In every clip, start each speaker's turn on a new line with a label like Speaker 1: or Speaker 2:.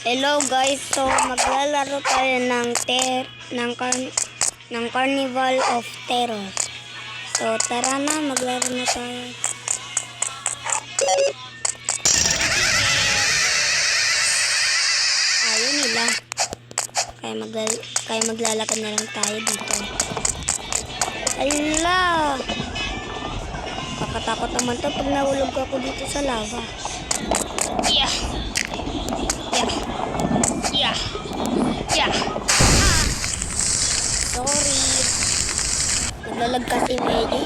Speaker 1: Hello guys, so maglalaro tayo ng Carnival of Terror. So tara na, maglaro na tayo. Ayaw nila. Kaya maglalakad na lang tayo dito. Ala! Kakatakot naman to pag nahulog ako dito sa lava. Yeah! Sorry. Naglalag kasi medyo.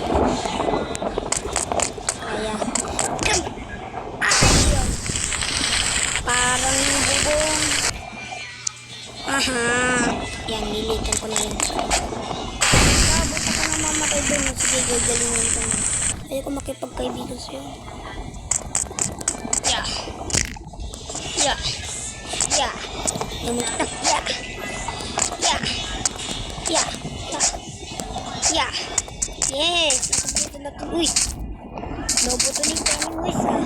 Speaker 1: Kaya. Ayun. Parang bubong. Aha. Yan, nilitan ko na yan. Sabot ako na mamatay doon. Sige, gagalingin ko na. Ayaw ko makipagkaibigan sa'yo. Yeah. Yes. Nakabito na ito. Uy. Nabuto ni Pennywise ah.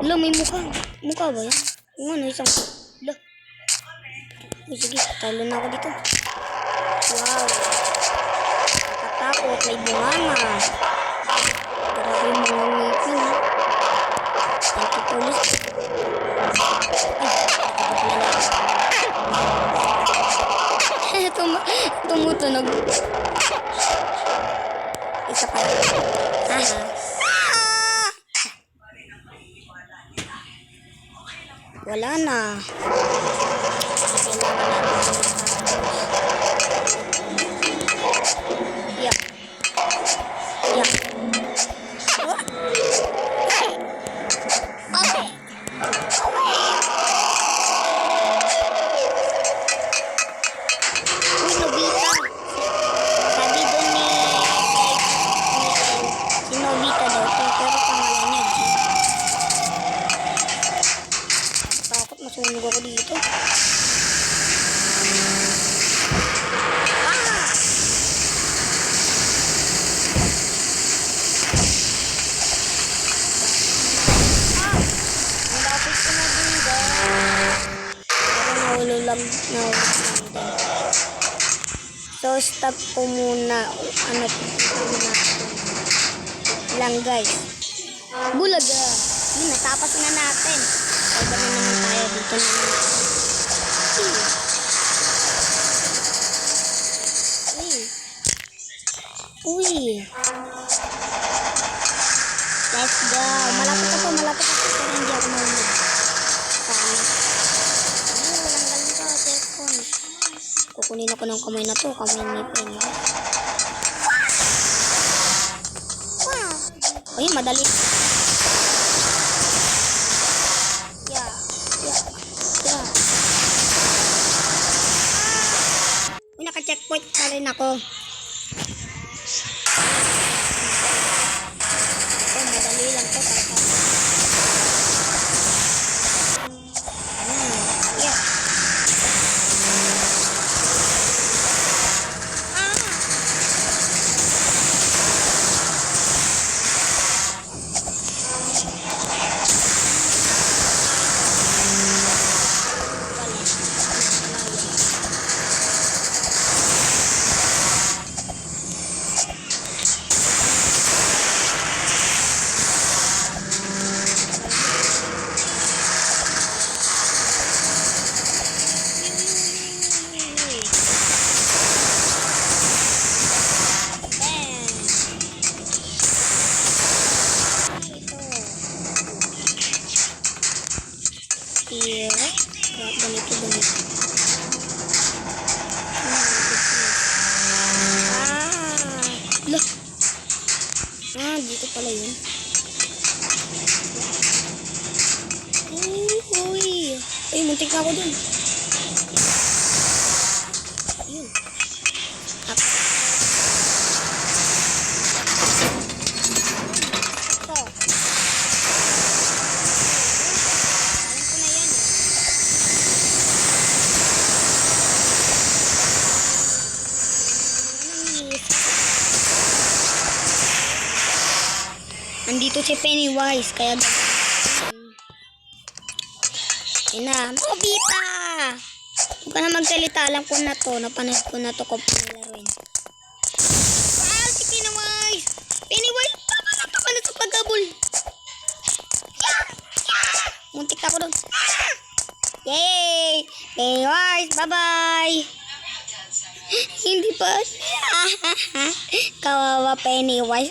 Speaker 1: Hala, may mukha. Mukha ba yan? Yung ano, isang. Hala. Uy, sige. Talo na ako dito. Wow. Nakatakot. May bunganga. Grabe yung mga ngipin ha. Thank you, police. Tumutunog. Isa pa. Wala na. Yeah. Masunog ako dito. Ang lapit ko na din guys. Pero nahulog lang din. So stop ko muna. Ano lang guys. Bulaga. Yun, natapas na natin. Iba na naman tayo dito naman. Uy. Let's go. Malapit ako. Pero hindi ako mahulog. Saan? Walang galing ka. Telephone. Kukunin ako ng kamay na to. Kamay ni Penny. Uy, madali. Naka-checkpoint na rin ako. Madali lang to. Ganito. Dito pala yun. Uy, muntik na ako dun. Ayun. Andito si Pennywise, kaya Yun na. Nobita! Huwag ka na magsalita. Alam ko na to. Napanood ko na to kung panilaruin. Ah, si Pennywise! Pennywise! Tama na to ka na sa pagkabul. Muntik ako doon. Yay! Pennywise! Bye-bye! Hindi pa. Kawawa Pennywise.